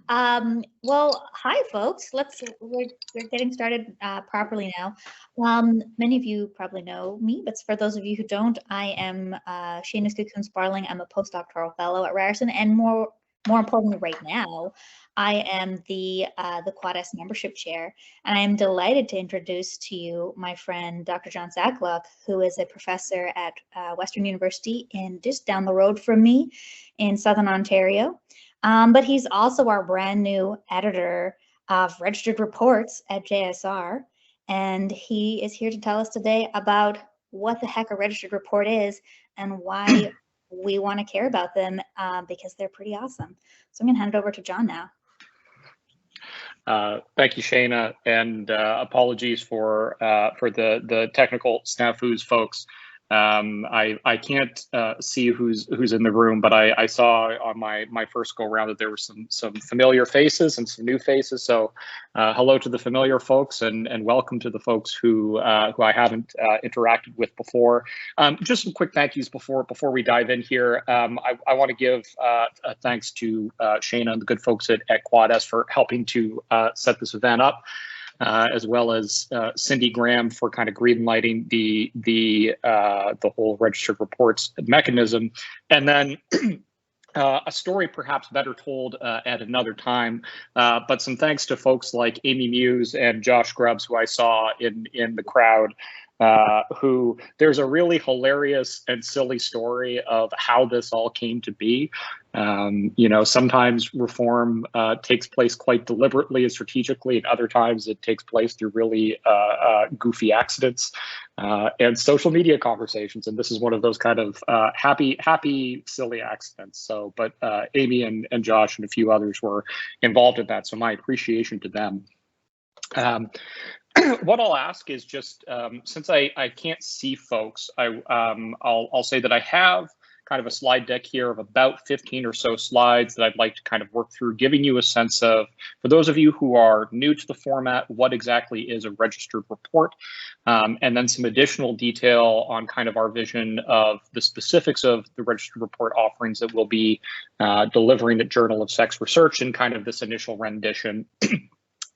Well, hi, folks. We're getting started properly now. Many of you probably know me, but for those of you who don't, I am Shayna Sparling. I'm a postdoctoral fellow at Ryerson, and more importantly, right now, I am the Quad S membership chair, and I am delighted to introduce to you my friend Dr. John Zackluck, who is a professor at Western University in just down the road from me in Southern Ontario. But he's also our brand new editor of Registered Reports at JSR. And he is here to tell us today about what the heck a registered report is and why we want to care about them because they're pretty awesome. So I'm going to hand it over to John now. Thank you, Shayna, and apologies for the technical snafus, folks. I can't see who's in the room, but I saw on my first go around that there were some familiar faces and some new faces. So hello to the familiar folks, and welcome to the folks who I haven't interacted with before. Just some quick thank yous before we dive in here. I want to give thanks to Shayna and the good folks at Quad S for helping to set this event up. As well as Cindy Graham for kind of greenlighting the whole registered reports mechanism, and then a story perhaps better told at another time. But some thanks to folks like Amy Muse and Josh Grubbs, who I saw in the crowd. Who there's a really hilarious and silly story of how this all came to be. Sometimes reform takes place quite deliberately and strategically, and other times it takes place through really goofy accidents and social media conversations. And this is one of those kind of happy, silly accidents. So, but Amy and Josh and a few others were involved in that. So my appreciation to them. What I'll ask is just since I can't see folks, I'll say that I have kind of a slide deck here of about 15 or so slides that I'd like to kind of work through, giving you a sense of, for those of you who are new to the format, what exactly is a registered report, and then some additional detail on kind of our vision of the specifics of the registered report offerings that we'll be delivering at Journal of Sex Research in kind of this initial rendition.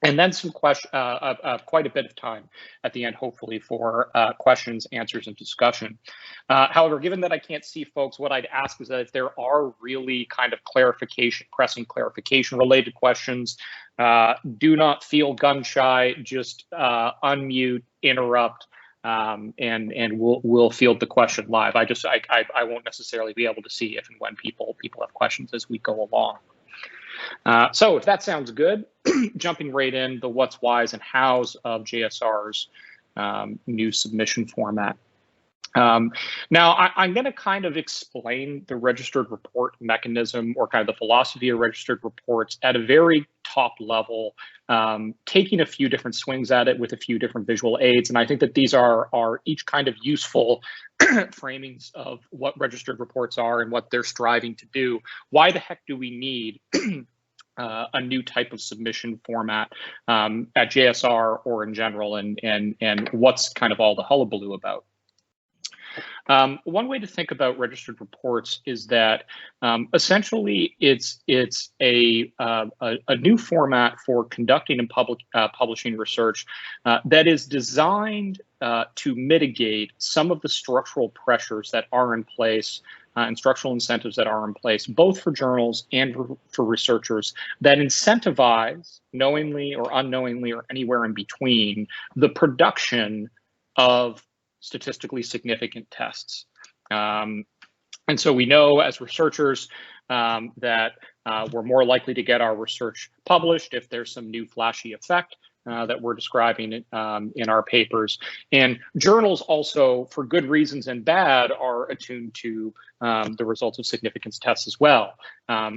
And then some quite a bit of time at the end, hopefully, for questions, answers, and discussion. However, given that I can't see folks, what I'd ask is that if there are really kind of pressing clarification related questions, do not feel gun shy, just unmute, interrupt, and we'll field the question live. I won't necessarily be able to see if and when people have questions as we go along. So if that sounds good, jumping right in the what's, whys, and hows of JSR's new submission format. Now, I'm going to kind of explain the registered report mechanism, or kind of the philosophy of registered reports at a very top level, taking a few different swings at it with a few different visual aids. And I think that these are each kind of useful framings of what registered reports are and what they're striving to do. Why the heck do we need a new type of submission format at JSR or in general, and what's kind of all the hullabaloo about? One way to think about registered reports is that essentially it's a new format for conducting and publishing research that is designed to mitigate some of the structural pressures that are in place and structural incentives that are in place, both for journals and for researchers, that incentivize, knowingly or unknowingly or anywhere in between, the production of statistically significant tests. And so we know as researchers that we're more likely to get our research published if there's some new flashy effect that we're describing in our papers. And journals also, for good reasons and bad, are attuned to the results of significance tests as well.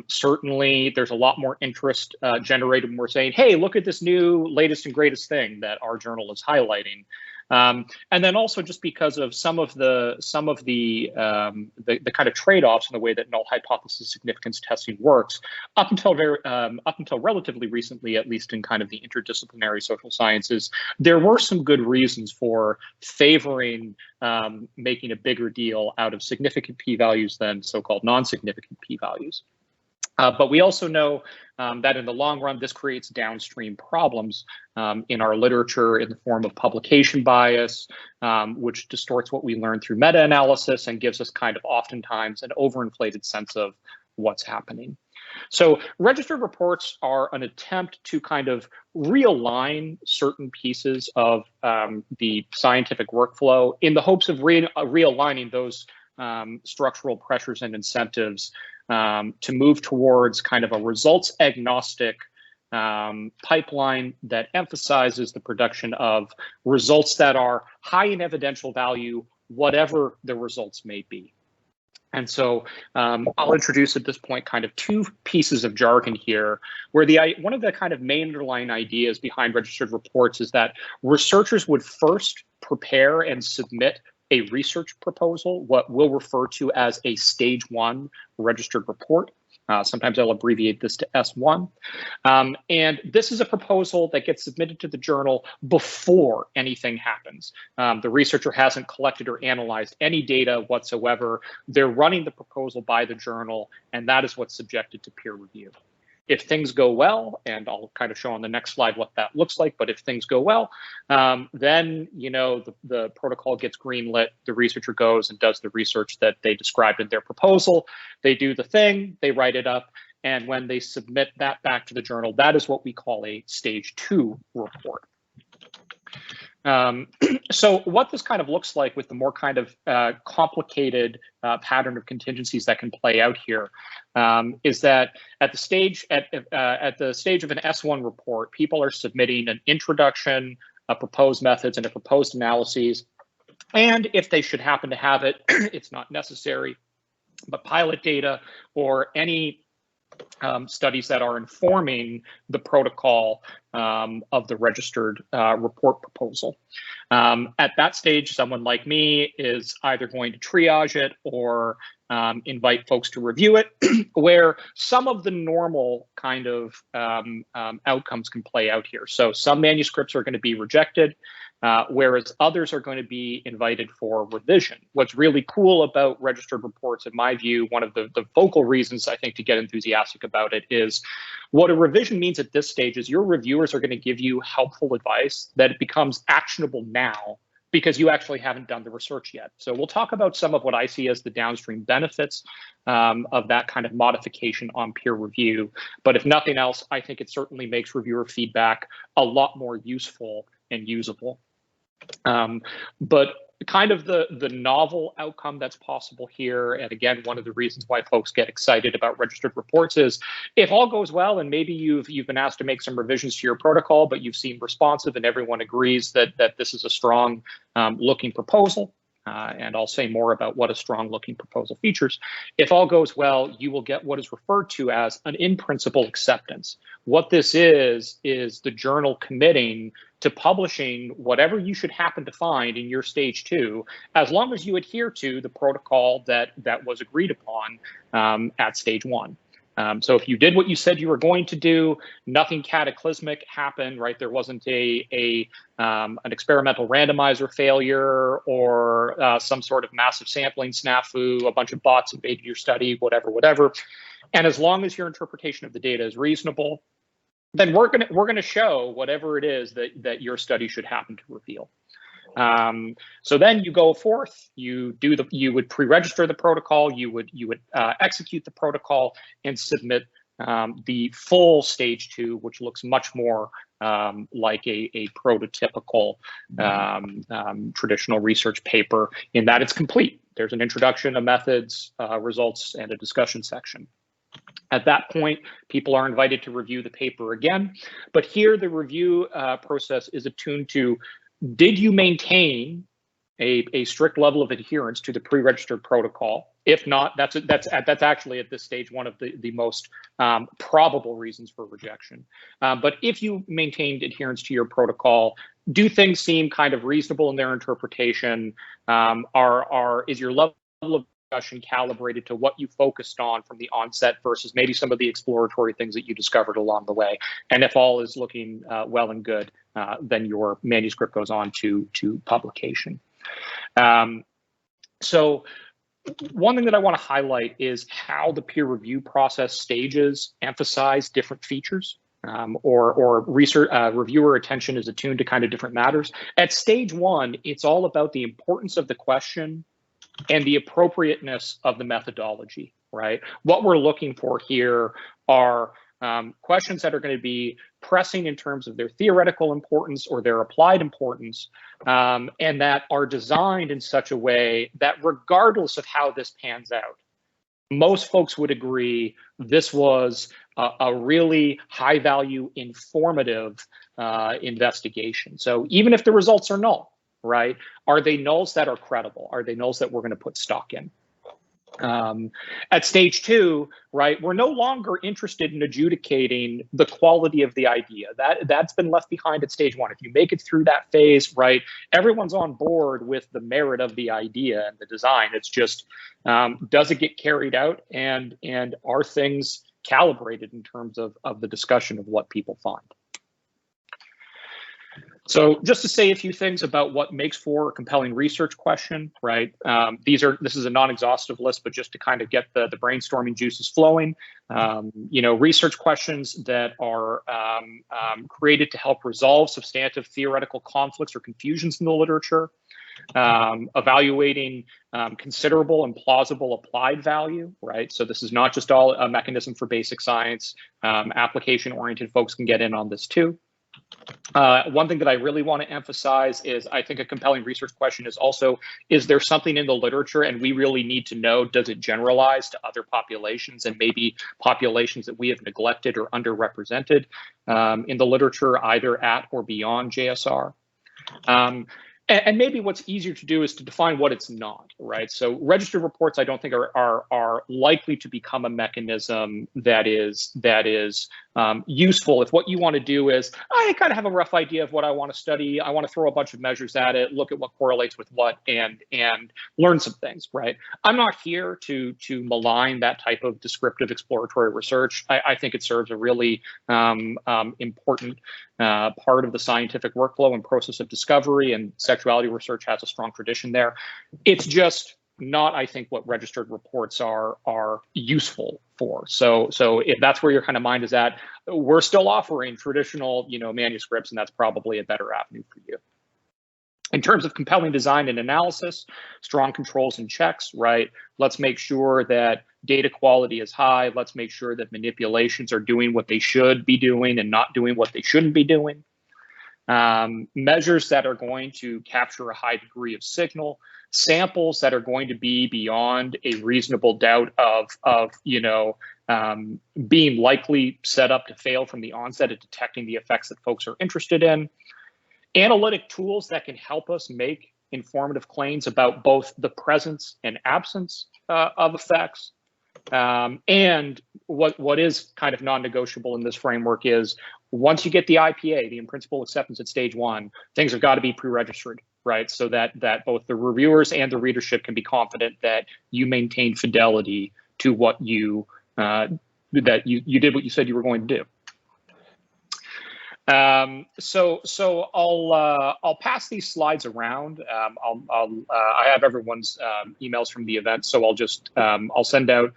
Certainly, there's a lot more interest generated when we're saying, hey, look at this new latest and greatest thing that our journal is highlighting. And then also just because of some of the kind of trade-offs in the way that null hypothesis significance testing works, up until relatively recently, at least in kind of the interdisciplinary social sciences, there were some good reasons for favoring making a bigger deal out of significant p-values than so-called non-significant p-values. But we also know that in the long run, this creates downstream problems in our literature in the form of publication bias, which distorts what we learn through meta-analysis and gives us kind of oftentimes an overinflated sense of what's happening. So registered reports are an attempt to kind of realign certain pieces of the scientific workflow in the hopes of realigning those structural pressures and incentives to move towards kind of a results agnostic pipeline that emphasizes the production of results that are high in evidential value, whatever the results may be. And so I'll introduce at this point kind of two pieces of jargon here, where one of the kind of main underlying ideas behind registered reports is that researchers would first prepare and submit a research proposal, what we'll refer to as a stage 1 registered report. Sometimes I'll abbreviate this to S1. And this is a proposal that gets submitted to the journal before anything happens. The researcher hasn't collected or analyzed any data whatsoever. They're running the proposal by the journal, and that is what's subjected to peer review. If things go well, and I'll kind of show on the next slide what that looks like, but if things go well, then the protocol gets greenlit, the researcher goes and does the research that they described in their proposal, they do the thing, they write it up, and when they submit that back to the journal, that is what we call a stage 2 report. So what this kind of looks like with the more kind of complicated pattern of contingencies that can play out here is that at the stage of an S1 report, people are submitting an introduction, a proposed methods, and a proposed analyses. And if they should happen to have it, it's not necessary, but pilot data or any studies that are informing the protocol of the registered report proposal. At that stage, someone like me is either going to triage it or invite folks to review it, where some of the normal kind of outcomes can play out here. So some manuscripts are going to be rejected, whereas others are going to be invited for revision. What's really cool about registered reports, in my view, one of the vocal reasons I think to get enthusiastic about it is what a revision means at this stage is your reviewers are going to give you helpful advice that it becomes actionable now because you actually haven't done the research yet. So we'll talk about some of what I see as the downstream benefits of that kind of modification on peer review. But if nothing else, I think it certainly makes reviewer feedback a lot more useful and usable. But kind of the novel outcome that's possible here, and again, one of the reasons why folks get excited about registered reports is if all goes well and maybe you've been asked to make some revisions to your protocol, but you've seen responsive and everyone agrees that this is a strong looking proposal. And I'll say more about what a strong looking proposal features. If all goes well, you will get what is referred to as an in-principle acceptance. What this is the journal committing to publishing whatever you should happen to find in your stage 2, as long as you adhere to the protocol that was agreed upon at stage 1. So if you did what you said you were going to do, nothing cataclysmic happened, right? There wasn't an experimental randomizer failure or some sort of massive sampling snafu, a bunch of bots invaded your study, whatever. And as long as your interpretation of the data is reasonable, then we're gonna show whatever it is that your study should happen to reveal. So then you go forth, you would pre-register the protocol, you would execute the protocol and submit the full stage 2, which looks much more like a prototypical traditional research paper in that it's complete. There's an introduction, a methods, results, and a discussion section. At that point, people are invited to review the paper again, but here the review process is attuned to: did you maintain a strict level of adherence to the pre-registered protocol? If not, that's actually at this stage one of the most probable reasons for rejection. But if you maintained adherence to your protocol, do things seem kind of reasonable in their interpretation? Is your level of discussion calibrated to what you focused on from the onset versus maybe some of the exploratory things that you discovered along the way? And if all is looking well and good, then your manuscript goes on to publication. So one thing that I want to highlight is how the peer review process stages emphasize different features, or research reviewer attention is attuned to kind of different matters. At stage one, it's all about the importance of the question and the appropriateness of the methodology, right? What we're looking for here are questions that are going to be pressing in terms of their theoretical importance or their applied importance, and that are designed in such a way that regardless of how this pans out, most folks would agree this was a really high value, informative investigation. So even if the results are null, right, are they nulls that are credible? Are they nulls that we're going to put stock in? At stage two, right, we're no longer interested in adjudicating the quality of the idea. That's been left behind at stage one. If you make it through that phase, right, everyone's on board with the merit of the idea and the design. It's just, does it get carried out, and are things calibrated in terms of the discussion of what people find? So just to say a few things about what makes for a compelling research question, right? This is a non-exhaustive list, but just to kind of get the brainstorming juices flowing. Research questions that are created to help resolve substantive theoretical conflicts or confusions in the literature, evaluating considerable and plausible applied value, right? So this is not just all a mechanism for basic science. Application-oriented folks can get in on this too. One thing that I really want to emphasize is I think a compelling research question is also, is there something in the literature, and we really need to know, does it generalize to other populations and maybe populations that we have neglected or underrepresented in the literature, either at or beyond JSR? And maybe what's easier to do is to define what it's not, right? So registered reports, I don't think are likely to become a mechanism that is useful if what you want to do is, I kind of have a rough idea of what I want to study. I want to throw a bunch of measures at it, look at what correlates with what, and learn some things, right? I'm not here to malign that type of descriptive exploratory research. I think it serves a really important part of the scientific workflow and process of discovery, and sexuality research has a strong tradition there. It's just not, I think, what registered reports are useful for. So if that's where your kind of mind is at, we're still offering traditional, manuscripts, and that's probably a better avenue for you. In terms of compelling design and analysis, strong controls and checks, right? Let's make sure that data quality is high. Let's make sure that manipulations are doing what they should be doing and not doing what they shouldn't be doing. Measures that are going to capture a high degree of signal, samples that are going to be beyond a reasonable doubt of being likely set up to fail from the onset at detecting the effects that folks are interested in. Analytic tools that can help us make informative claims about both the presence and absence of effects. And what is kind of non-negotiable in this framework is, once you get the IPA, the in-principle acceptance at stage one, things have got to be pre-registered, right? So that both the reviewers and the readership can be confident that you maintain fidelity to what you that you did what you said you were going to do. So I'll pass these slides around. I have everyone's emails from the event, so I'll send out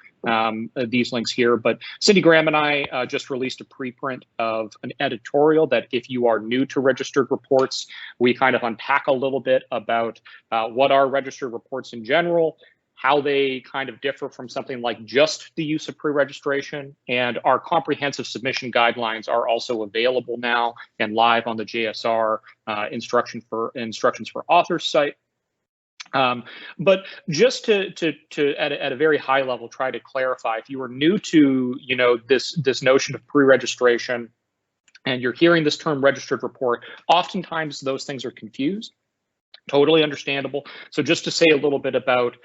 these links here. But Cindy Graham and I just released a preprint of an editorial that, if you are new to registered reports, we kind of unpack a little bit about what are registered reports in general, how they kind of differ from something like just the use of pre-registration, and our comprehensive submission guidelines are also available now and live on the JSR instructions for authors site. But just to at a very high level, try to clarify, if you are new to this notion of pre-registration and you're hearing this term registered report, oftentimes those things are confused. Totally understandable. So just to say a little bit about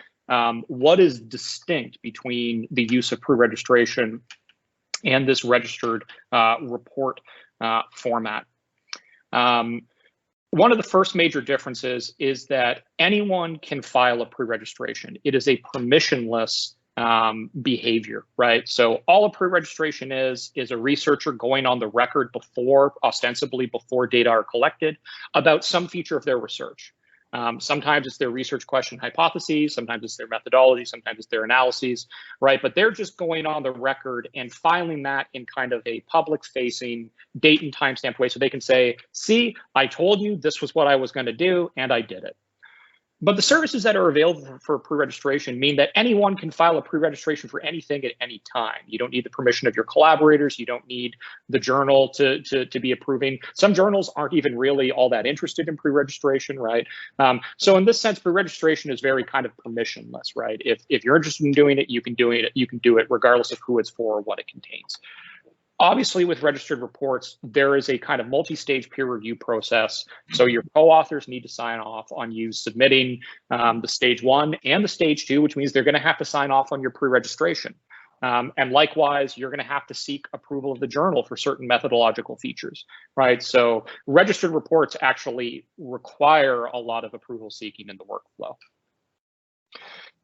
what is distinct between the use of pre-registration and this registered report format. One of the first major differences is that anyone can file a pre-registration. It is a permissionless behavior, right? So all a pre-registration is a researcher going on the record ostensibly before data are collected, about some feature of their research. Sometimes it's their research question hypotheses, sometimes it's their methodology, sometimes it's their analyses, right? But they're just going on the record and filing that in kind of a public-facing date and timestamp way so they can say, see, I told you this was what I was going to do, and I did it. But the services that are available for pre-registration mean that anyone can file a pre-registration for anything at any time. You don't need the permission of your collaborators. You don't need the journal to be approving. Some journals aren't even really all that interested in pre-registration, right? So in this sense, pre-registration is very kind of permissionless, right? If you're interested in doing it, you can do it. You can do it regardless of who it's for or what it contains. Obviously, with registered reports, there is a kind of multi-stage peer review process. So your co-authors need to sign off on you submitting the stage 1 and the stage 2, which means they're going to have to sign off on your pre-registration. And likewise, you're going to have to seek approval of the journal for certain methodological features, right? So registered reports actually require a lot of approval seeking in the workflow.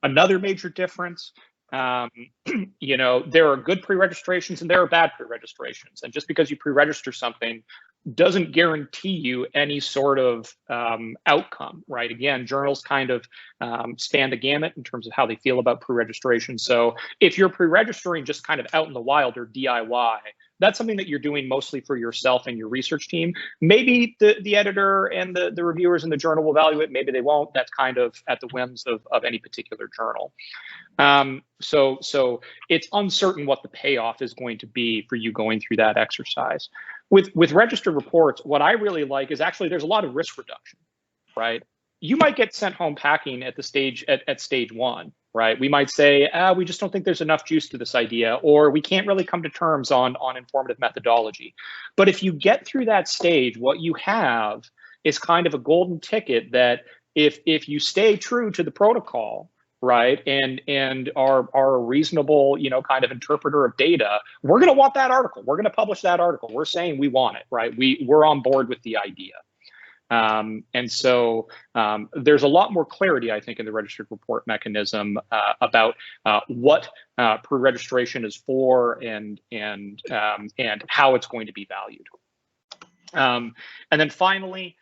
Another major difference, you know, there are good pre-registrations and there are bad pre-registrations. And just because you pre-register something doesn't guarantee you any sort of outcome, right? Again, journals kind of span the gamut in terms of how they feel about pre-registration. So if you're pre-registering just kind of out in the wild or DIY, that's something that you're doing mostly for yourself and your research team. Maybe the editor and the reviewers in the journal will value it, maybe they won't. That's kind of at the whims of any particular journal. So it's uncertain what the payoff is going to be for you going through that exercise. With registered reports, what I really like is actually there's a lot of risk reduction, right? You might get sent home packing at the stage at stage 1, right? We might say, we just don't think there's enough juice to this idea, or we can't really come to terms on informative methodology. But if you get through that stage, what you have is kind of a golden ticket that if you stay true to the protocol, right, and are a reasonable, you know, kind of interpreter of data, we're going to want that article. We're going to publish that article. We're saying we want it, right? We're on board with the idea. And so there's a lot more clarity, I think, in the registered report mechanism about what pre-registration is for and how it's going to be valued. And then finally,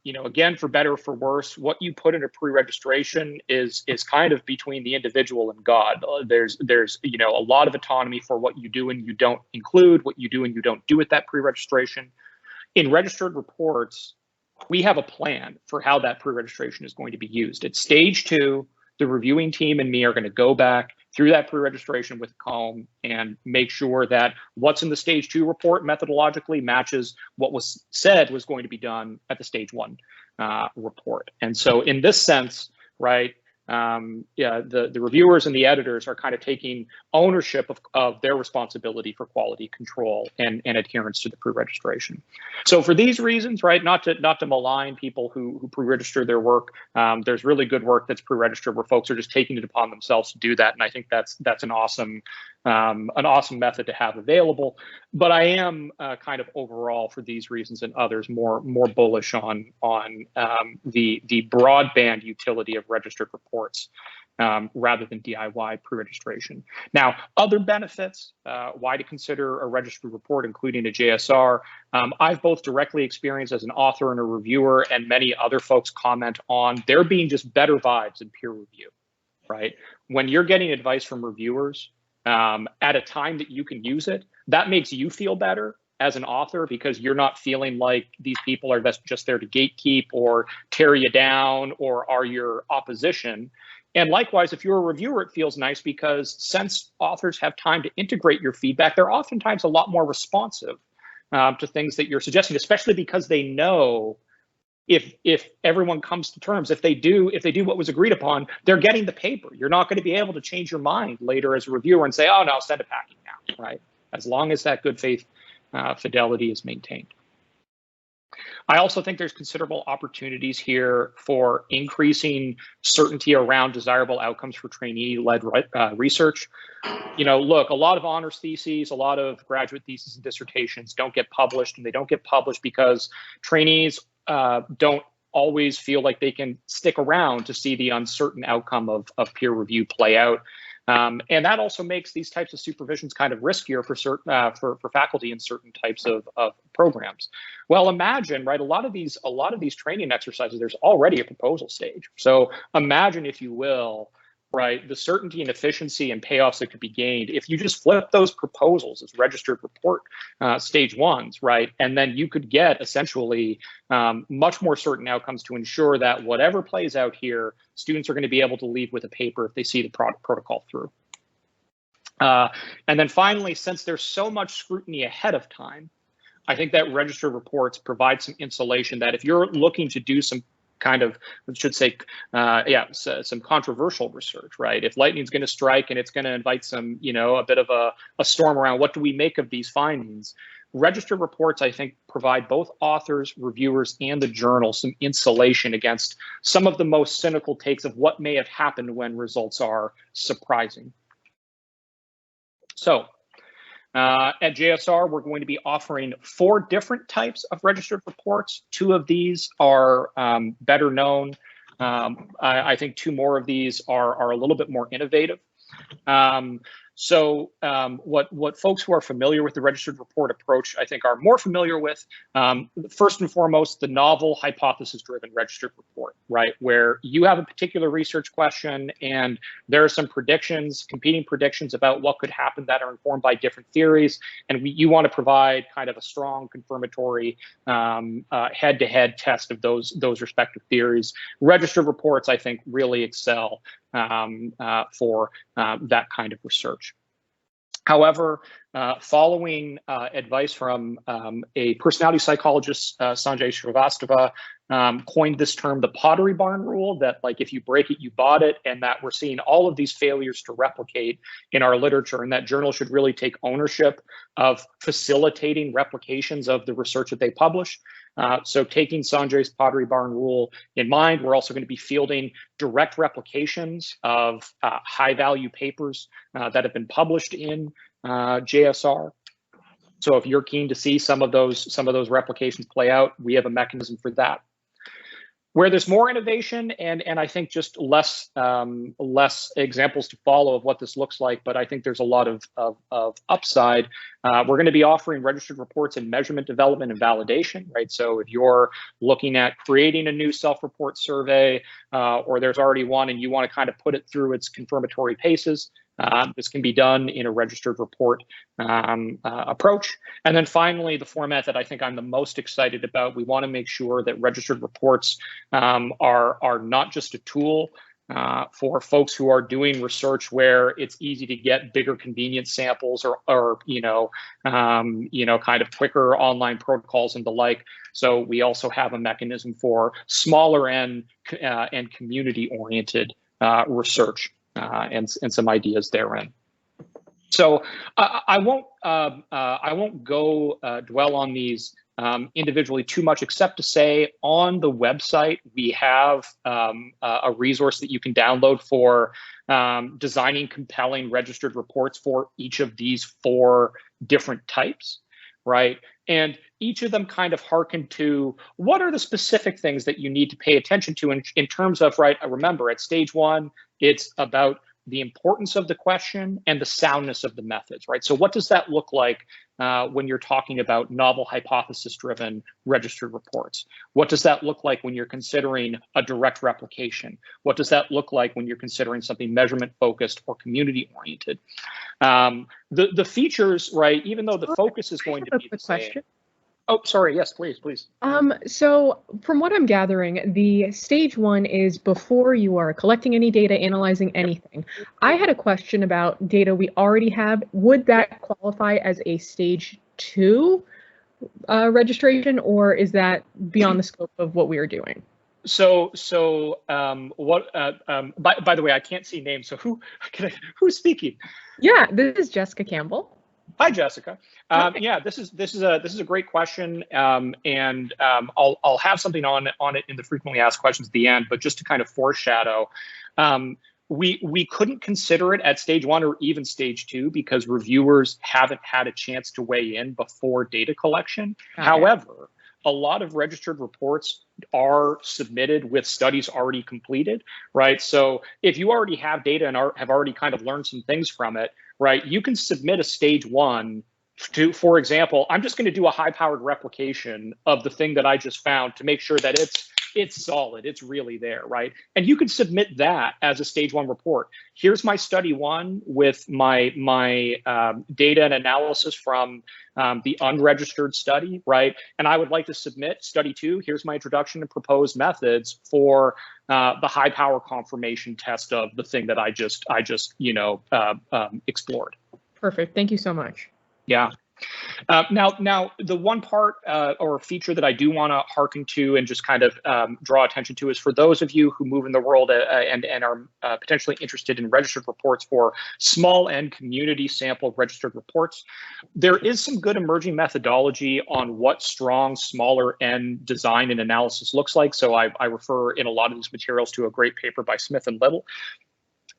you know, again, for better or for worse, what you put in a pre-registration is kind of between the individual and God. There's you know, a lot of autonomy for what you do and you don't include, what you do and you don't do with that pre-registration. In registered reports, we have a plan for how that pre-registration is going to be used. At stage 2, the reviewing team and me are going to go back through that pre-registration with Comb and make sure that what's in the stage 2 report methodologically matches what was said was going to be done at the stage 1 report. And so in this sense, right, yeah, the reviewers and the editors are kind of taking ownership of their responsibility for quality control and adherence to the pre-registration. So for these reasons, right, not to malign people who pre-register their work, there's really good work that's pre-registered where folks are just taking it upon themselves to do that, and I think that's an awesome method to have available. But I am kind of overall, for these reasons and others, more bullish on the broadband utility of registered reports rather than DIY pre-registration. Now, other benefits, why to consider a registered report, including a JSR. I've both directly experienced as an author and a reviewer, and many other folks comment on there being just better vibes in peer review, right? When you're getting advice from reviewers, at a time that you can use it, that makes you feel better as an author because you're not feeling like these people are just there to gatekeep or tear you down or are your opposition. And likewise, if you're a reviewer, it feels nice because since authors have time to integrate your feedback, they're oftentimes a lot more responsive to things that you're suggesting, especially because they know if everyone comes to terms, if they do what was agreed upon, they're getting the paper. You're not going to be able to change your mind later as a reviewer and say, oh, no, send it packing now, right? As long as that good faith fidelity is maintained. I also think there's considerable opportunities here for increasing certainty around desirable outcomes for trainee-led research. You know, look, a lot of honors theses, a lot of graduate theses and dissertations don't get published, and they don't get published because trainees don't always feel like they can stick around to see the uncertain outcome of peer review play out. And that also makes these types of supervisions kind of riskier for certain for faculty in certain types of programs. Well, imagine, right? A lot of these training exercises, there's already a proposal stage. So imagine, if you will, right, the certainty and efficiency and payoffs that could be gained if you just flip those proposals as registered report stage ones, right? And then you could get essentially much more certain outcomes to ensure that whatever plays out here, students are going to be able to leave with a paper if they see the protocol through. And then finally, since there's so much scrutiny ahead of time, I think that registered reports provide some insulation that if you're looking to do some kind of, I should say, some controversial research, right? If lightning's going to strike and it's going to invite some, a bit of a storm around, what do we make of these findings? Registered reports, I think, provide both authors, reviewers, and the journal some insulation against some of the most cynical takes of what may have happened when results are surprising. So, at JSR, we're going to be offering 4 different types of registered reports. 2 of these are better known. I think 2 more of these are a little bit more innovative. So what folks who are familiar with the registered report approach, I think, are more familiar with, first and foremost, the novel hypothesis-driven registered report, right? Where you have a particular research question and there are some predictions, competing predictions about what could happen that are informed by different theories. And you want to provide kind of a strong confirmatory head-to-head test of those respective theories. Registered reports, I think, really excel for that kind of research. However, following advice from a personality psychologist, Sanjay Srivastava, coined this term, the Pottery Barn rule, that like if you break it, you bought it, and that we're seeing all of these failures to replicate in our literature, and that journals should really take ownership of facilitating replications of the research that they publish. So taking Sanjay's Pottery Barn rule in mind, we're also going to be fielding direct replications of high-value papers that have been published in JSR. So if you're keen to see some of those replications play out, we have a mechanism for that. Where there's more innovation and I think just less examples to follow of what this looks like, but I think there's a lot of upside. We're going to be offering registered reports in measurement, development, and validation, right? So if you're looking at creating a new self-report survey, or there's already one and you want to kind of put it through its confirmatory paces, this can be done in a registered report approach. And then finally, the format that I think I'm the most excited about, we want to make sure that registered reports are not just a tool for folks who are doing research where it's easy to get bigger convenience samples or kind of quicker online protocols and the like. So we also have a mechanism for smaller and community-oriented research. And some ideas therein. So I won't go dwell on these individually too much, except to say on the website we have a resource that you can download for designing compelling registered reports for each of these 4 different types, right? And each of them kind of hearken to what are the specific things that you need to pay attention to in terms of, right, remember at stage 1, it's about the importance of the question and the soundness of the methods, right? So what does that look like when you're talking about novel hypothesis-driven registered reports? What does that look like when you're considering a direct replication? What does that look like when you're considering something measurement-focused or community-oriented? The features, right, even though the focus is going to be the same. Question. Oh, sorry. Yes, please. So from what I'm gathering, the stage 1 is before you are collecting any data, analyzing anything. I had a question about data we already have. Would that qualify as a stage 2 registration, or is that beyond the scope of what we are doing? So what? By the way, I can't see names. So who's speaking? Yeah, this is Jessica Campbell. Hi, Jessica. Yeah, this is a great question, and I'll have something on it in the frequently asked questions at the end. But just to kind of foreshadow, we couldn't consider it at stage 1 or even stage 2 because reviewers haven't had a chance to weigh in before data collection. Okay. However, a lot of registered reports are submitted with studies already completed, right? So if you already have data and have already kind of learned some things from it, right, you can submit a stage 1 to, for example, I'm just going to do a high-powered replication of the thing that I just found to make sure that it's solid, it's really there, right? And you can submit that as a stage 1 report. Here's my study 1 with my data and analysis from the unregistered study, right? And I would like to submit study 2. Here's my introduction and proposed methods for the high power confirmation test of the thing that I just explored. Perfect. Thank you so much. Yeah. Now, the one part or feature that I do want to hearken to and just kind of draw attention to is for those of you who move in the world and are potentially interested in registered reports for small and community sample registered reports, there is some good emerging methodology on what strong, smaller N design and analysis looks like. So I refer in a lot of these materials to a great paper by Smith and Little.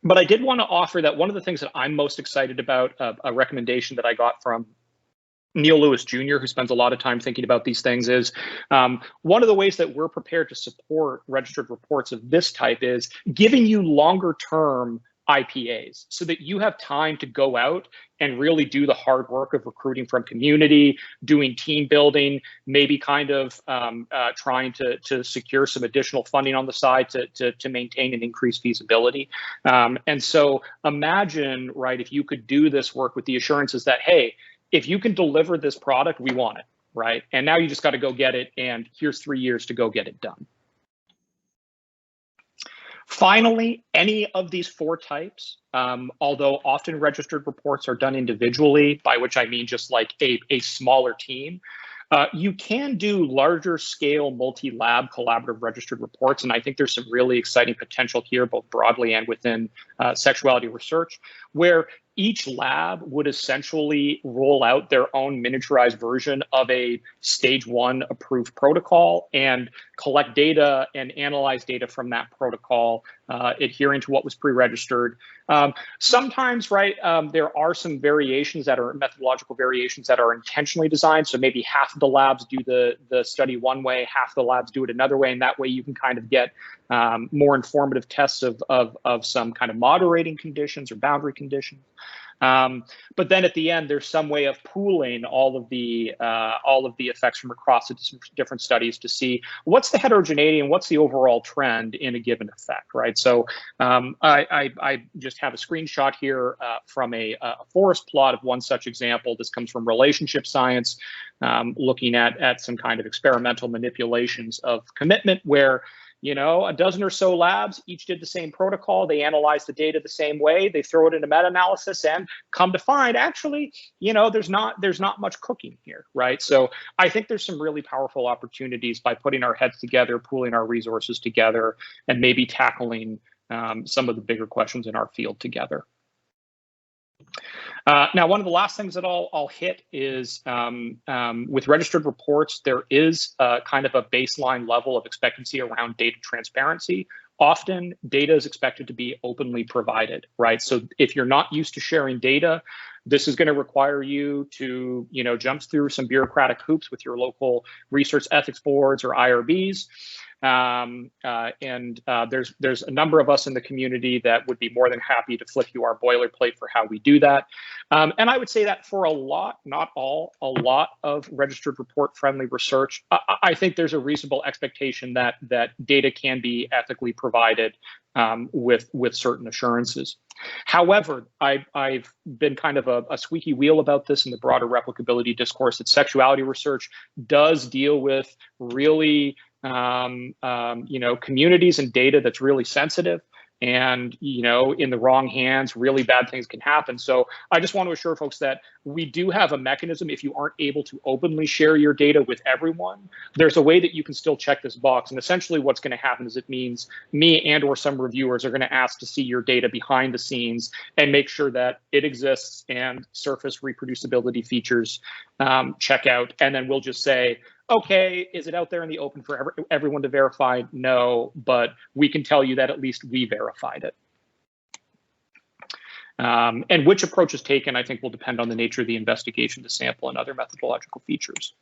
But I did want to offer that one of the things that I'm most excited about, a recommendation that I got from Neil Lewis Jr., who spends a lot of time thinking about these things, is one of the ways that we're prepared to support registered reports of this type is giving you longer term IPAs so that you have time to go out and really do the hard work of recruiting from community, doing team building, maybe kind of trying to secure some additional funding on the side to maintain and increase feasibility. And so imagine, right, if you could do this work with the assurances that, hey, if you can deliver this product, we want it, right? And now you just got to go get it, and here's 3 years to go get it done. Finally, any of these 4 types, although often registered reports are done individually, by which I mean just like a smaller team, you can do larger scale multi-lab collaborative registered reports. And I think there's some really exciting potential here, both broadly and within sexuality research, where each lab would essentially roll out their own miniaturized version of a stage 1 approved protocol and collect data and analyze data from that protocol, adhering to what was pre-registered. Sometimes, right, there are some variations that are methodological variations that are intentionally designed. So maybe half of the labs do the study one way, half the labs do it another way, and that way you can kind of get more informative tests of some kind of moderating conditions or boundary conditions. But then at the end, there's some way of pooling all of the effects from across the different studies to see what's the heterogeneity and what's the overall trend in a given effect, right? So I just have a screenshot here from a forest plot of one such example. This comes from relationship science, looking at some kind of experimental manipulations of commitment where, you know, a dozen or so labs each did the same protocol. They analyzed the data the same way. They throw it in a meta-analysis and come to find, actually, you know, there's not much cooking here, right? So I think there's some really powerful opportunities by putting our heads together, pooling our resources together, and maybe tackling some of the bigger questions in our field together. Now, one of the last things that I'll hit is with registered reports, there is kind of a baseline level of expectancy around data transparency. Often, data is expected to be openly provided, right? So if you're not used to sharing data, this is going to require you to, you know, jump through some bureaucratic hoops with your local research ethics boards or IRBs. There's a number of us in the community that would be more than happy to flip you our boilerplate for how we do that. And I would say that for a lot, not all, a lot of registered report friendly research, I think there's a reasonable expectation that data can be ethically provided with certain assurances. However, I've been kind of a squeaky wheel about this in the broader replicability discourse that sexuality research does deal with really you know, communities and data that's really sensitive, and, you know, in the wrong hands, really bad things can happen. So I just want to assure folks that we do have a mechanism. If you aren't able to openly share your data with everyone, there's a way that you can still check this box. And essentially what's going to happen is it means me and or some reviewers are going to ask to see your data behind the scenes and make sure that it exists and surface reproducibility features check out. And then we'll just say, okay, is it out there in the open for everyone to verify? No, but we can tell you that at least we verified it. And which approach is taken, I think, will depend on the nature of the investigation, the sample, and other methodological features.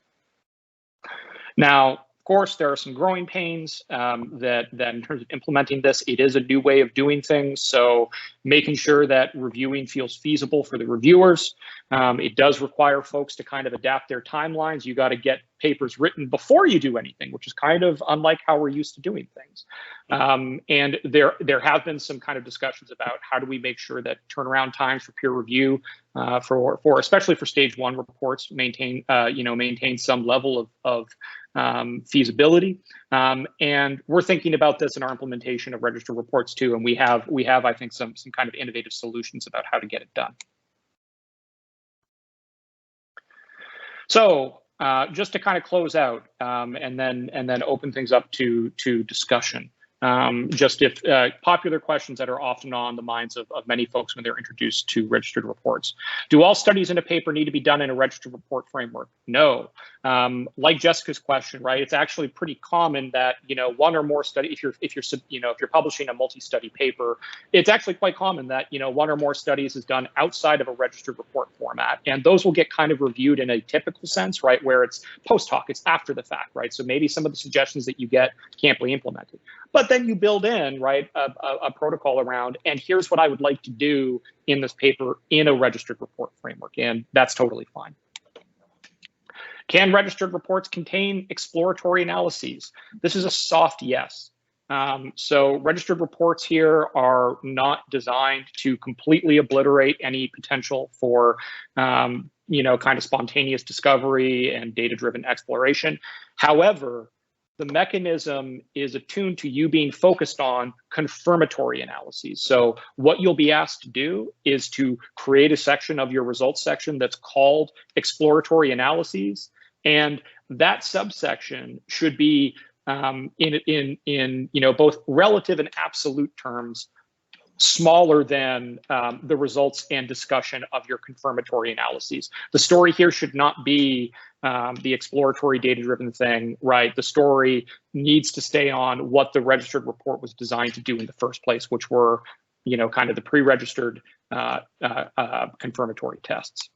Now, of course, there are some growing pains that in terms of implementing this, it is a new way of doing things. So making sure that reviewing feels feasible for the reviewers. It does require folks to kind of adapt their timelines. You got to get papers written before you do anything, which is kind of unlike how we're used to doing things. And there have been some kind of discussions about how do we make sure that turnaround times for peer review for especially for stage 1 reports maintain some level of feasibility. And we're thinking about this in our implementation of registered reports too. And we have I think some kind of innovative solutions about how to get it done. So just to kind of close out and then open things up to discussion. Just if popular questions that are often on the minds of many folks when they're introduced to registered reports. Do all studies in a paper need to be done in a registered report framework? No. Like Jessica's question, right? It's actually pretty common that one or more study. If you're publishing a multi-study paper, it's actually quite common that one or more studies is done outside of a registered report format, and those will get kind of reviewed in a typical sense, right? Where it's post hoc, it's after the fact, right? So maybe some of the suggestions that you get can't be implemented, but then you build in, right, a protocol around, and here's what I would like to do in this paper in a registered report framework, and that's totally fine. Can registered reports contain exploratory analyses? This is a soft yes. So registered reports here are not designed to completely obliterate any potential for kind of spontaneous discovery and data-driven exploration. However, the mechanism is attuned to you being focused on confirmatory analyses. So what you'll be asked to do is to create a section of your results section that's called exploratory analyses. And that subsection should be in both relative and absolute terms smaller than the results and discussion of your confirmatory analyses. The story here should not be the exploratory data-driven thing, right? The story needs to stay on what the registered report was designed to do in the first place, which were, kind of the pre-registered confirmatory tests.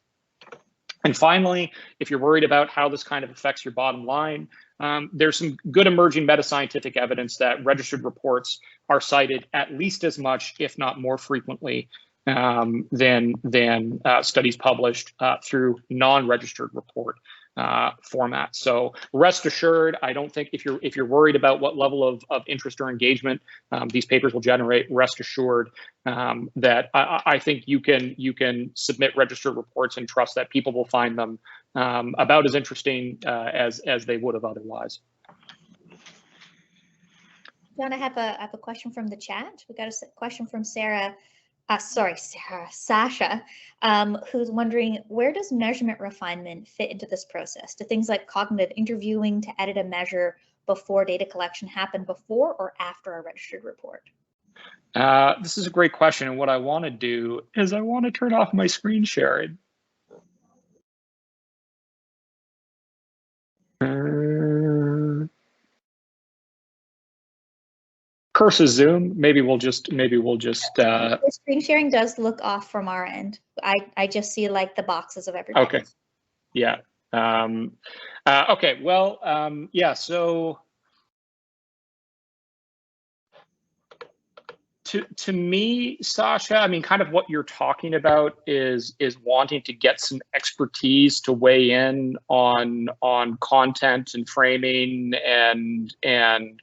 And finally, if you're worried about how this kind of affects your bottom line, there's some good emerging metascientific evidence that registered reports are cited at least as much, if not more frequently, than studies published through non-registered report format. So rest assured, I don't think if you're worried about what level of interest or engagement these papers will generate, rest assured that I think you can submit registered reports and trust that people will find them about as interesting as they would have otherwise. John, I have a question from the chat. We got a question from Sasha, who's wondering, where does measurement refinement fit into this process? Do things like cognitive interviewing to edit a measure before data collection happen before or after a registered report? This is a great question. And what I want to do is I want to turn off my screen sharing. Curse Zoom. Maybe we'll just. The screen sharing does look off from our end. I just see like the boxes of everybody. Okay. Yeah. Okay. Well. Yeah. So. To me, Sasha, I mean, kind of what you're talking about is wanting to get some expertise to weigh in on content and framing and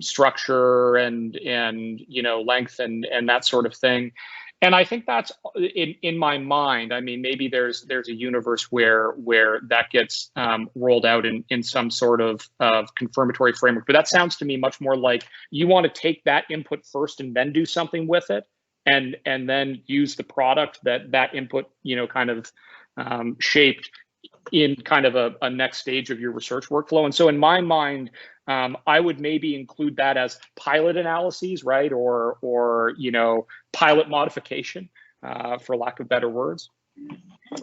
structure and length and that sort of thing. And I think that's in my mind. I mean, maybe there's a universe where that gets rolled out in some sort of confirmatory framework. But that sounds to me much more like you want to take that input first and then do something with it, and then use the product that input kind of shaped in kind of a next stage of your research workflow. And so in my mind, I would maybe include that as pilot analyses, right? Or pilot modification, for lack of better words.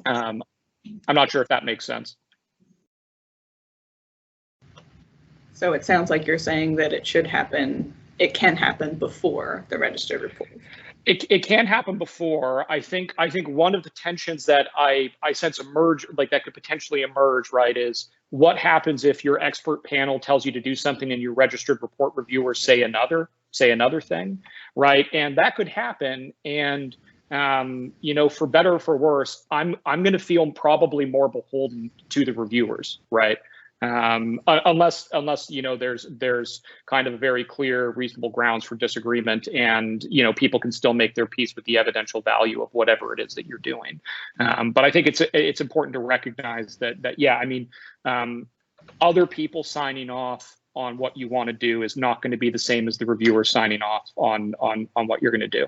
I'm not sure if that makes sense. So it sounds like you're saying that it can happen before the registered report. It can happen before. I think one of the tensions that I sense emerge, like that could potentially emerge, right, is what happens if your expert panel tells you to do something and your registered report reviewers say another thing, right? And that could happen. And you know, for better or for worse, I'm going to feel probably more beholden to the reviewers, right? Unless you know there's kind of very clear, reasonable grounds for disagreement, and you know people can still make their peace with the evidential value of whatever it is that you're doing. But I think it's important to recognize that yeah, I mean, other people signing off on what you want to do is not going to be the same as the reviewer signing off on what you're going to do.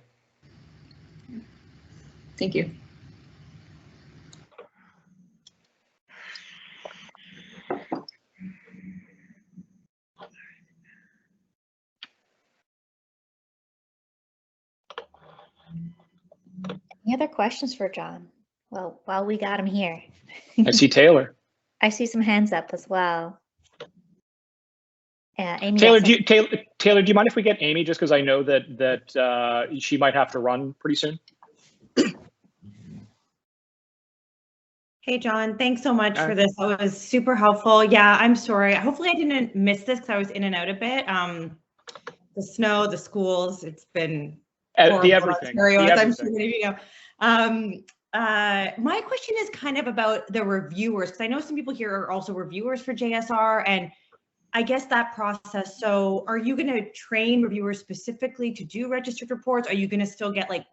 Thank you. Any other questions for John? Well, while we got him here. I see Taylor. I see some hands up as well. Amy. Taylor, do you mind if we get Amy, just because I know that she might have to run pretty soon? Hey, John, thanks so much for this. That was super helpful. Yeah, I'm sorry. Hopefully I didn't miss this because I was in and out a bit. The snow, the schools, it's been the everything. I'm sure many of you know. My question is kind of about the reviewers, because I know some people here are also reviewers for JSR, and I guess that process. So are you going to train reviewers specifically to do registered reports? Are you going to still get like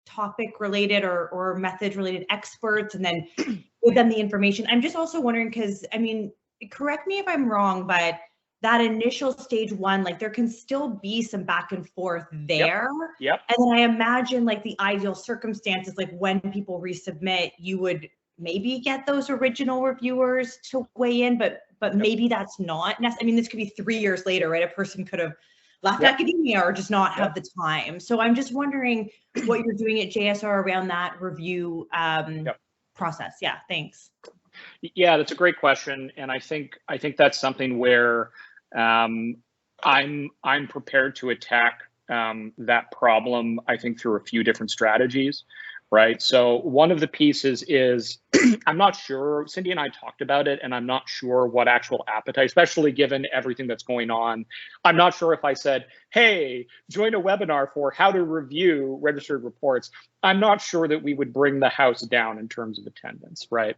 topic related or method related experts and then give them the information? I'm just also wondering, because I mean, correct me if I'm wrong, but that initial stage one, like there can still be some back and forth there. Yep. And then I imagine like the ideal circumstances, like when people resubmit, you would maybe get those original reviewers to weigh in, but maybe that's not necessary. I mean, this could be 3 years later, right? A person could have left academia or just not have the time. So I'm just wondering what you're doing at JSR around that review process. Yeah, thanks. Yeah, that's a great question, and I think that's something where I'm prepared to attack that problem. I think through a few different strategies, right? So one of the pieces is I'm not sure. Cindy and I talked about it, and I'm not sure what actual appetite, especially given everything that's going on. I'm not sure if I said, "Hey, join a webinar for how to review registered reports." I'm not sure that we would bring the house down in terms of attendance, right?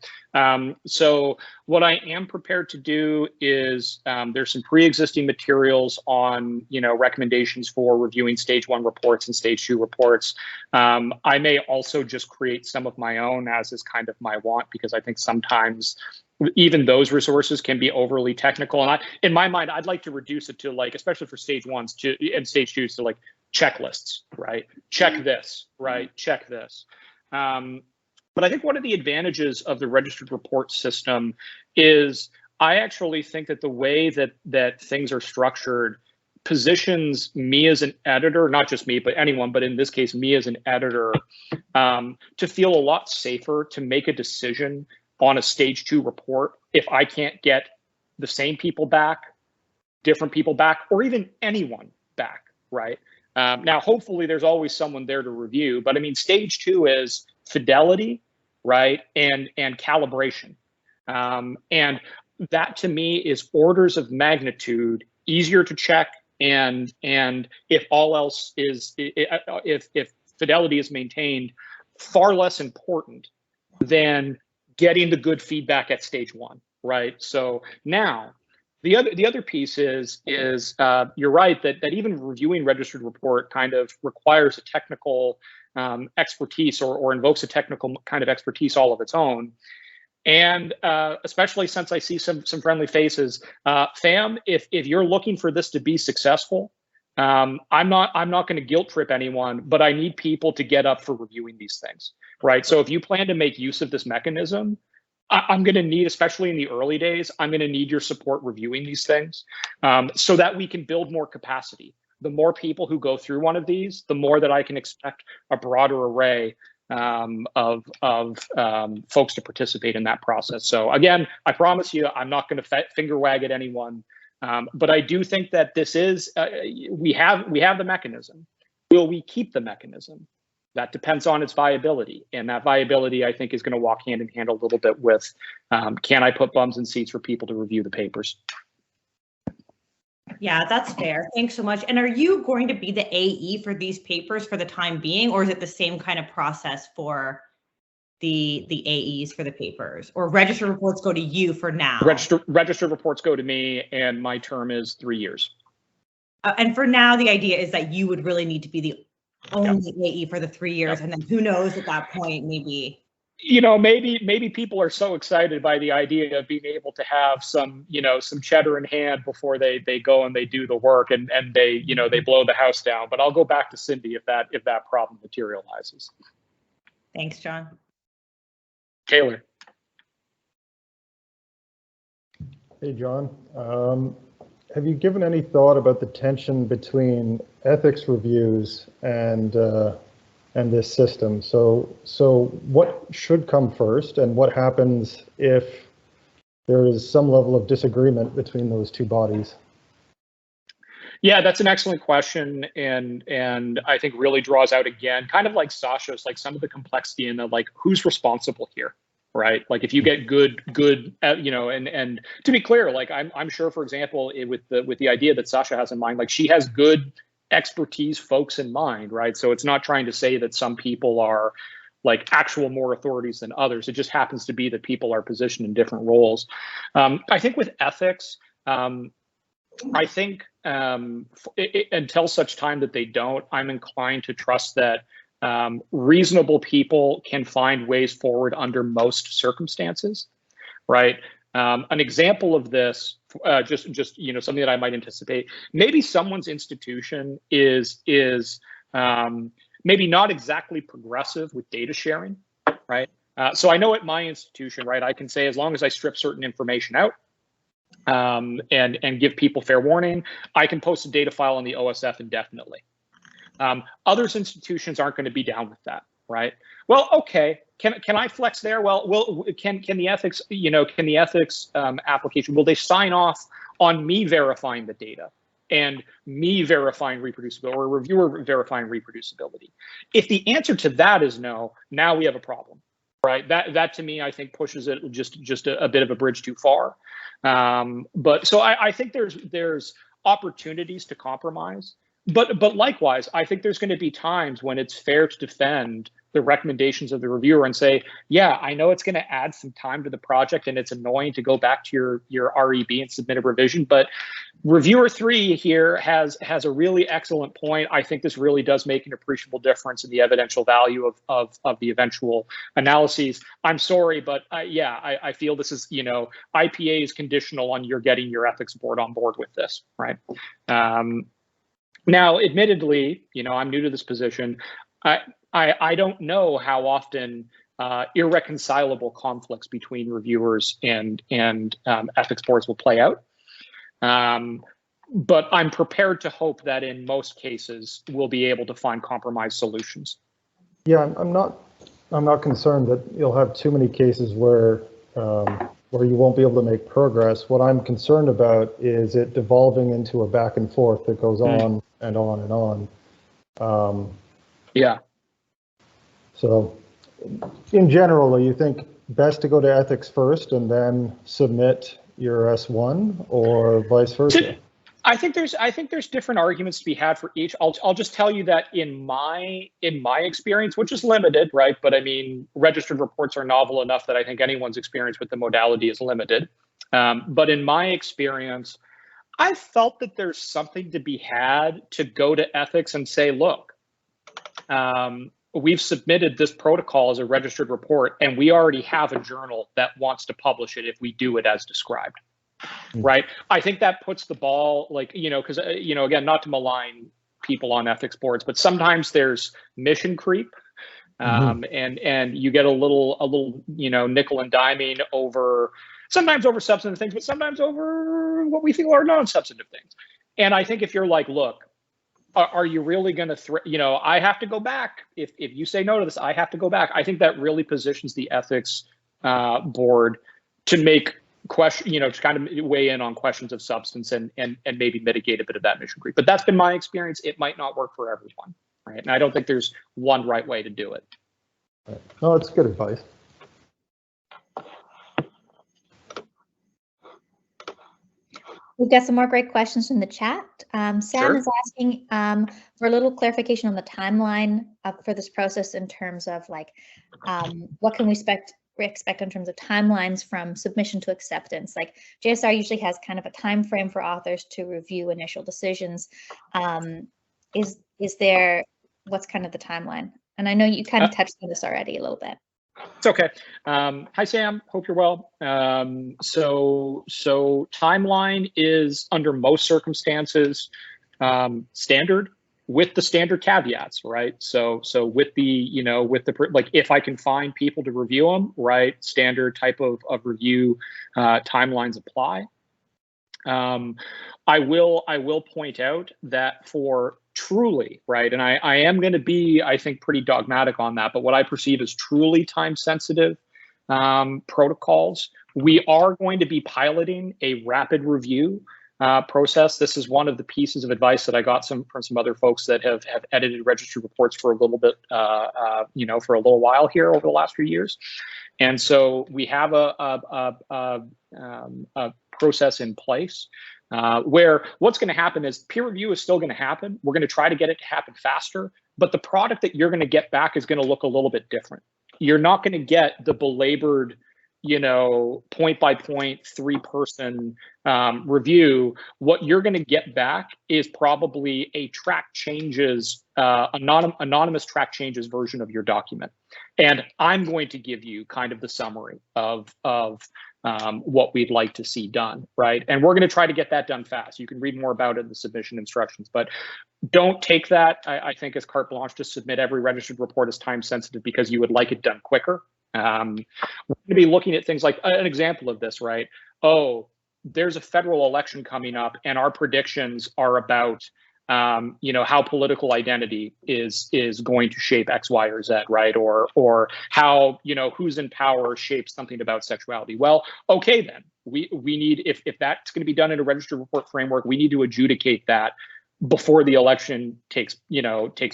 So what I am prepared to do is there's some pre-existing materials on, you know, recommendations for reviewing stage 1 reports and stage 2 reports. I may also just create some of my own, as is kind of my want, because I think sometimes even those resources can be overly technical. And in my mind, I'd like to reduce it to, like, especially for stage 1s and stage 2s, to like checklists, right? Check this, right? Check this. But I think one of the advantages of the registered report system is I actually think that the way that things are structured positions me as an editor, not just me, but anyone, but in this case, me as an editor, to feel a lot safer to make a decision on a stage 2 report if I can't get the same people back, different people back, or even anyone back, right? Now, hopefully there's always someone there to review, but I mean, stage 2 is fidelity, right? And calibration. And that to me is orders of magnitude easier to check. And if all else is, if fidelity is maintained, far less important than getting the good feedback at stage 1, right? So now, the other piece is you're right that even reviewing registered report kind of requires a technical expertise or invokes a technical kind of expertise all of its own. And especially since I see some friendly faces, fam, if you're looking for this to be successful, I'm not going to guilt trip anyone, but I need people to get up for reviewing these things, right? So if you plan to make use of this mechanism, I'm going to need, especially in the early days, I'm going to need your support reviewing these things so that we can build more capacity. The more people who go through one of these, the more that I can expect a broader array of folks to participate in that process. So again, I promise you, I'm not going to finger wag at anyone, but I do think that this is we have the mechanism. Will we keep the mechanism? That depends on its viability. And that viability, I think, is going to walk hand in hand a little bit with, can I put bums in seats for people to review the papers? Yeah, that's fair. Thanks so much. And are you going to be the AE for these papers for the time being, or is it the same kind of process for the AEs for the papers, or registered reports go to you for now? Registered reports go to me, and my term is 3 years. And for now, the idea is that you would really need to be the only AE for the 3 years, and then who knows at that point, maybe. You know, maybe people are so excited by the idea of being able to have some, you know, some cheddar in hand before they go and they do the work and they, you know, they blow the house down. But I'll go back to Cindy if that problem materializes. Thanks, John. Taylor. Hey, John. Have you given any thought about the tension between ethics reviews and this system? So what should come first, and what happens if there is some level of disagreement between those two bodies? Yeah, that's an excellent question, and I think really draws out again, kind of like Sasha's, like some of the complexity in the, like, who's responsible here, right? Like if you get good, you know, and to be clear, like I'm sure, for example, with the idea that Sasha has in mind, like she has good expertise folks in mind, right? So it's not trying to say that some people are like actual more authorities than others. It just happens to be that people are positioned in different roles. I think with ethics, I think until such time that they don't, I'm inclined to trust that reasonable people can find ways forward under most circumstances, right? An example of this, just you know, something that I might anticipate. Maybe someone's institution is maybe not exactly progressive with data sharing, right? So I know at my institution, right, I can say as long as I strip certain information out and give people fair warning, I can post a data file on the OSF indefinitely. Others institutions aren't going to be down with that, right? Well, okay, can I flex there? Well, can the ethics, you know, can the ethics application, will they sign off on me verifying the data and me verifying reproducibility, or a reviewer verifying reproducibility? If the answer to that is no, now we have a problem, right? That to me, I think pushes it just a bit of a bridge too far. But so I think there's opportunities to compromise. But likewise, I think there's going to be times when it's fair to defend the recommendations of the reviewer and say, yeah, I know it's going to add some time to the project and it's annoying to go back to your REB and submit a revision, but reviewer 3 here has a really excellent point. I think this really does make an appreciable difference in the evidential value of the eventual analyses. I'm sorry, but yeah, I feel this is, you know, IPA is conditional on your getting your ethics board on board with this, right? Now, admittedly, you know, I'm new to this position. I don't know how often irreconcilable conflicts between reviewers and ethics boards will play out. But I'm prepared to hope that in most cases we'll be able to find compromise solutions. Yeah, I'm not concerned that you'll have too many cases where you won't be able to make progress. What I'm concerned about is it devolving into a back and forth that goes on and on and on. Yeah. So in general, you think best to go to ethics first and then submit your S1, or vice versa? I think there's different arguments to be had for each. I'll just tell you that in my experience, which is limited, right? But I mean, registered reports are novel enough that I think anyone's experience with the modality is limited. But in my experience, I felt that there's something to be had to go to ethics and say, look, we've submitted this protocol as a registered report, and we already have a journal that wants to publish it if we do it as described. Right. I think that puts the ball, like, you know, because, you know, again, not to malign people on ethics boards, but sometimes there's mission creep and you get a little, you know, nickel and diming sometimes over substantive things, but sometimes over what we think are non-substantive things. And I think if you're like, look, are you really going to, you know, I have to go back. If you say no to this, I have to go back. I think that really positions the ethics board to make you know, to kind of weigh in on questions of substance and maybe mitigate a bit of that mission creep. But that's been my experience. It might not work for everyone, right? And I don't think there's one right way to do it. No, it's good advice. We've got some more great questions in the chat. Sam Sure. is asking for a little clarification on the timeline for this process in terms of like what can we expect in terms of timelines from submission to acceptance. Like JSR usually has kind of a time frame for authors to review initial decisions. Is there, what's kind of the timeline? And I know you kind of touched on this already a little bit. It's okay. Hi, Sam. Hope you're well. So timeline is under most circumstances standard, with the standard caveats, right? So with the like, if I can find people to review them, right? Standard type of review timelines apply. I will point out that for truly, right, and I am going to be, I think, pretty dogmatic on that, but what I perceive as truly time sensitive protocols, we are going to be piloting a rapid review process. This is one of the pieces of advice that I got from some other folks that have edited registry reports for a little bit, for a little while here over the last few years. And so we have a process in place where what's going to happen is peer review is still going to happen. We're going to try to get it to happen faster, but the product that you're going to get back is going to look a little bit different. You're not going to get the belabored, point by point, 3-person review. What you're going to get back is probably a track changes, anonymous track changes version of your document. And I'm going to give you kind of the summary of what we'd like to see done, right? And we're going to try to get that done fast. You can read more about it in the submission instructions, but don't take that, I think, as carte blanche to submit every registered report as time sensitive because you would like it done quicker. We're going to be looking at things like an example of this, right? Oh, there's a federal election coming up and our predictions are about how political identity is going to shape X, Y, or Z, right? Or how, who's in power shapes something about sexuality. Well, okay, then we need, if that's going to be done in a registered report framework, we need to adjudicate that before the election takes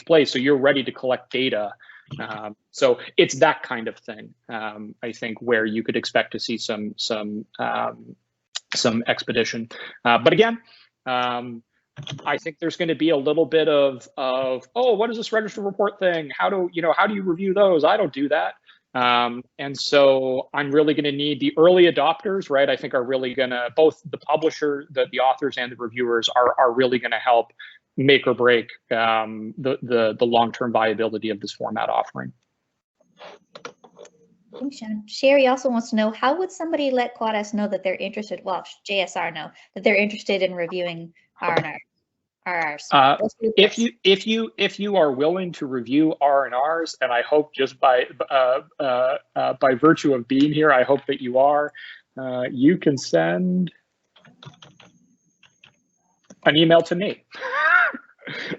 place. So you're ready to collect data. So it's that kind of thing, I think, where you could expect to see some expedition. But again, I think there's going to be a little bit of oh, what is this registered report thing? How do you review those? I don't do that. And so I'm really going to need the early adopters, right? I think are really going to, both the publisher, the authors and the reviewers are really going to help make or break the long-term viability of this format offering. Thanks, Sean. Sherry also wants to know, how would somebody let Quad-S know that they're interested, well, JSR know, that they're interested in reviewing R&Rs? If you are willing to review R&Rs, and I hope just by virtue of being here, I hope that you are, you can send an email to me.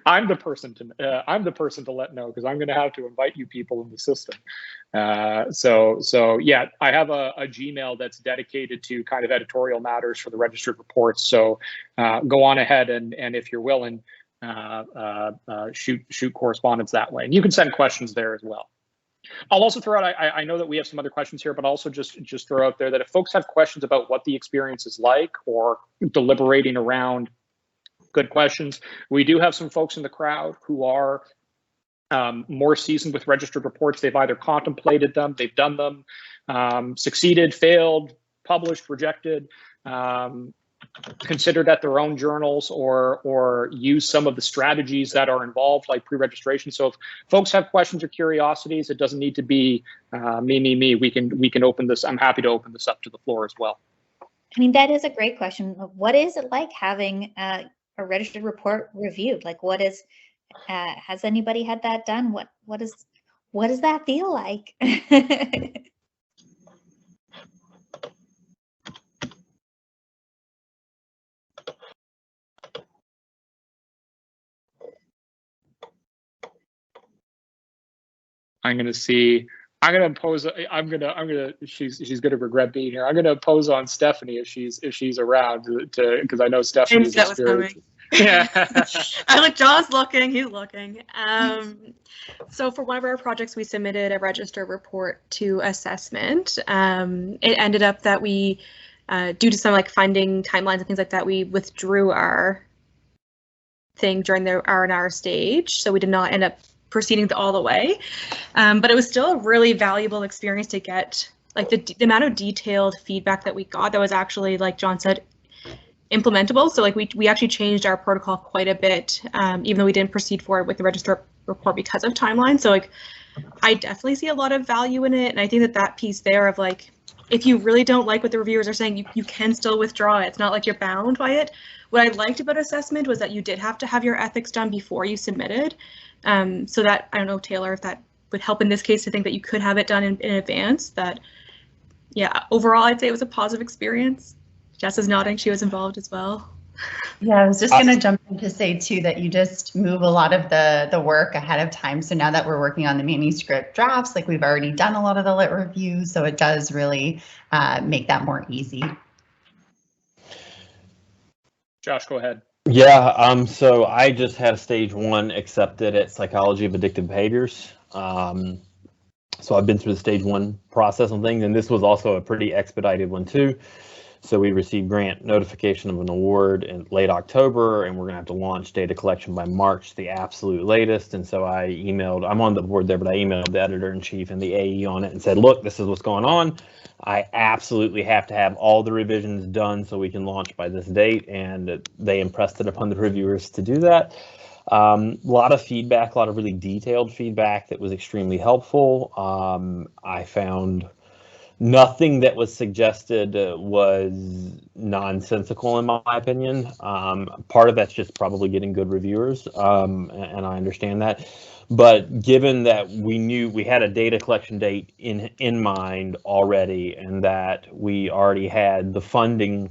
I'm the person to let know, because I'm going to have to invite you people in the system. So yeah, I have a Gmail that's dedicated to kind of editorial matters for the registered reports. So go on ahead and if you're willing, shoot correspondence that way, and you can send questions there as well. I'll also throw out, I know that we have some other questions here, but also just throw out there that if folks have questions about what the experience is like or deliberating around, good questions. We do have some folks in the crowd who are more seasoned with registered reports. They've either contemplated them, they've done them, succeeded, failed, published, rejected, considered at their own journals, or use some of the strategies that are involved, like pre-registration. So if folks have questions or curiosities, it doesn't need to be me. We can open this. I'm happy to open this up to the floor as well. I mean, that is a great question. What is it like having a registered report reviewed? Like, what is, has anybody had that done? What does that feel like? I'm going to impose. She's going to regret being here. I'm going to impose on Stephanie if she's around, because I know Stephanie is experienced. Yeah. I look, John's looking, he's looking. So for one of our projects, we submitted a register report to assessment. It ended up that we, due to some like funding timelines and things like that, we withdrew our thing during the R&R stage. So we did not end up proceeding all the way. But it was still a really valuable experience to get like the amount of detailed feedback that we got that was actually, like John said, implementable. So like we actually changed our protocol quite a bit, even though we didn't proceed forward with the register report because of timeline. So like I definitely see a lot of value in it. And I think that piece there of like, if you really don't like what the reviewers are saying, you can still withdraw it. It's not like you're bound by it. What I liked about assessment was that you did have to have your ethics done before you submitted. So that, I don't know, Taylor, if that would help in this case to think that you could have it done in advance. That, yeah, overall, I'd say it was a positive experience. Jess is nodding, she was involved as well. Yeah, I was just going to jump in to say too that you just move a lot of the work ahead of time. So now that we're working on the manuscript drafts, like we've already done a lot of the lit reviews, so it does really make that more easy. Josh, go ahead. Yeah, so I just had a stage 1 accepted at Psychology of Addictive Behaviors. So I've been through the stage 1 process on things, and this was also a pretty expedited one too. So we received grant notification of an award in late October, and we're gonna have to launch data collection by March, the absolute latest. And so I emailed, I'm on the board there, but I emailed the editor-in-chief and the AE on it and said, look, this is what's going on. I absolutely have to have all the revisions done so we can launch by this date. And they impressed it upon the reviewers to do that. A lot of feedback, a lot of really detailed feedback that was extremely helpful. I found nothing that was suggested was nonsensical in my opinion. Part of that's just probably getting good reviewers, and I understand that. But given that we knew we had a data collection date in mind already, and that we already had the funding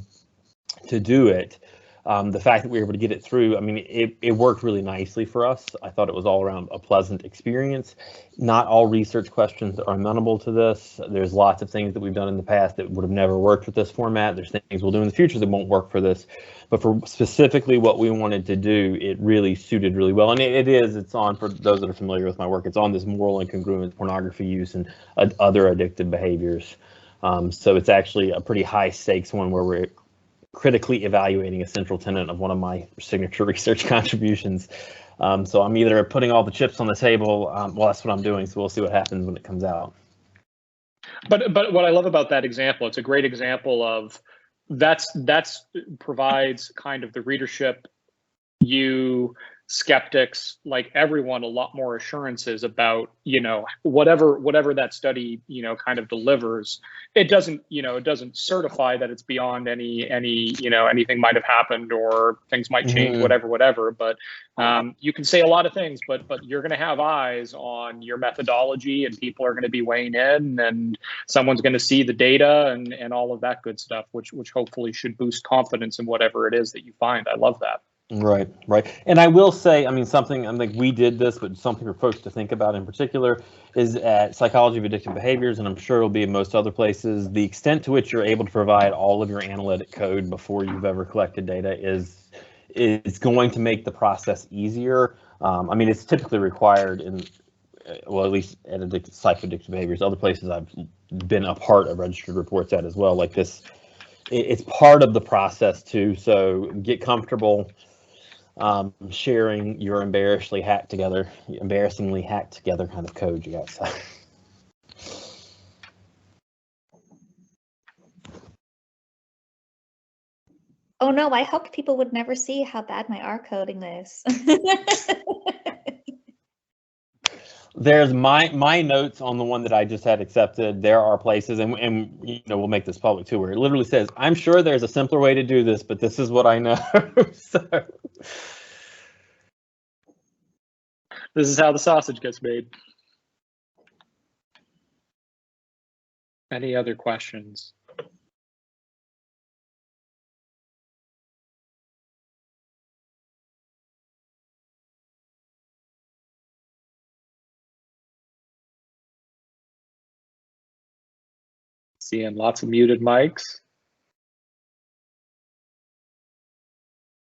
to do it, the fact that we were able to get it through, I mean, it worked really nicely for us. I thought it was all around a pleasant experience. Not all research questions are amenable to this. There's lots of things that we've done in the past that would have never worked with this format. There's things we'll do in the future that won't work for this. But for specifically what we wanted to do, it really suited really well. And it's on, for those that are familiar with my work, it's on this moral incongruence, pornography use, and other addictive behaviors. So it's actually a pretty high stakes one where we're critically evaluating a central tenet of one of my signature research contributions. So I'm either putting all the chips on the table, well, that's what I'm doing, so we'll see what happens when it comes out. But what I love about that example, it's a great example of that's provides kind of the readership, you skeptics, like everyone, a lot more assurances about, you know, whatever that study, you know, kind of delivers. It doesn't, you know, it doesn't certify that it's beyond any, you know, anything might have happened or things might change, whatever. But you can say a lot of things, but you're going to have eyes on your methodology, and people are going to be weighing in, and someone's going to see the data and all of that good stuff, which hopefully should boost confidence in whatever it is that you find. I love that. Right. And I will say, I mean, something, I'm like, we did this, but something for folks to think about in particular is at Psychology of Addictive Behaviors, and I'm sure it'll be in most other places, the extent to which you're able to provide all of your analytic code before you've ever collected data is going to make the process easier. I mean, it's typically required in, well, at least at Psychoaddictive Behaviors. Other places I've been a part of registered reports at as well, like this, it's part of the process too, so get comfortable sharing your embarrassingly hacked together kind of code, you guys. Oh no, I hoped people would never see how bad my R coding is. There's my notes on the one that I just had accepted. There are places, and you know, we'll make this public too, where it literally says, I'm sure there's a simpler way to do this, but this is what I know. So This is how the sausage gets made. Any other questions? Seeing lots of muted mics.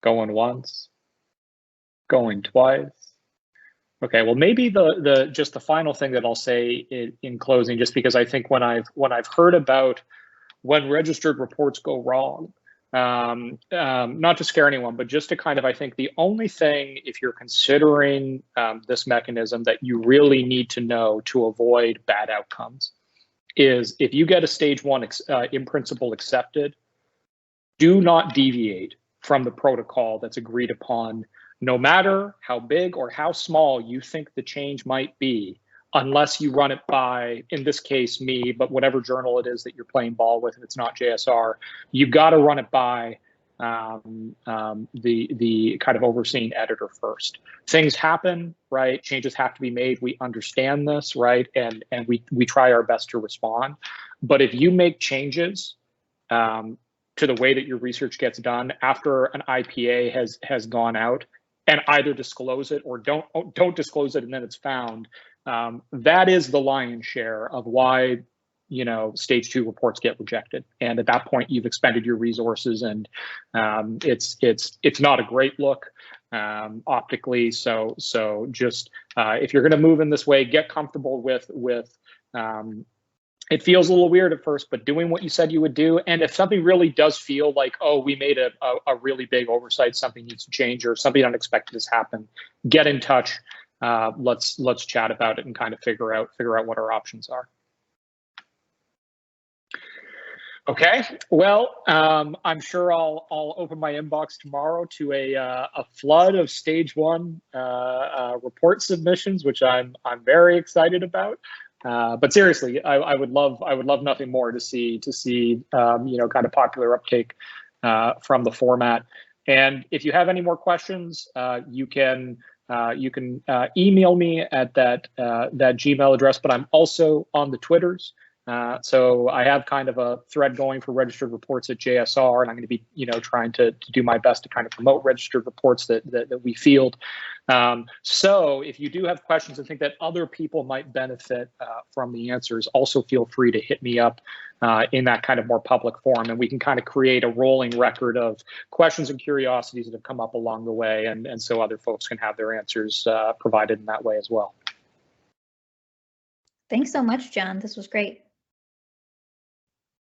Going once, going twice. Okay, well, maybe just the final thing that I'll say in closing, just because I think when I've heard about when registered reports go wrong, not to scare anyone, but just to kind of, I think the only thing, if you're considering this mechanism that you really need to know to avoid bad outcomes, is if you get a stage 1 in principle accepted, do not deviate from the protocol that's agreed upon, no matter how big or how small you think the change might be, unless you run it by, in this case, me, but whatever journal it is that you're playing ball with, and it's not JSR, you've got to run it by the kind of overseeing editor first. Things happen, right? Changes have to be made. We understand this, right? And we try our best to respond. But if you make changes to the way that your research gets done after an IPA has gone out, and either disclose it or don't disclose it, and then it's found, that is the lion's share of why stage 2 reports get rejected. And at that point, you've expended your resources, and it's not a great look optically. So just if you're going to move in this way, get comfortable with it feels a little weird at first, but doing what you said you would do. And if something really does feel like, oh, we made a really big oversight, something needs to change, or something unexpected has happened, get in touch. Let's chat about it and kind of figure out what our options are. Okay, well, I'm sure I'll open my inbox tomorrow to a flood of stage 1 report submissions, which I'm very excited about. But seriously, I would love nothing more to see kind of popular uptake from the format. And if you have any more questions, you can email me at that Gmail address. But I'm also on the Twitters. So I have kind of a thread going for registered reports at JSR, and I'm going to be, trying to do my best to kind of promote registered reports that we field. So if you do have questions and think that other people might benefit from the answers, also feel free to hit me up in that kind of more public forum, and we can kind of create a rolling record of questions and curiosities that have come up along the way, and so other folks can have their answers provided in that way as well. Thanks so much, John. This was great.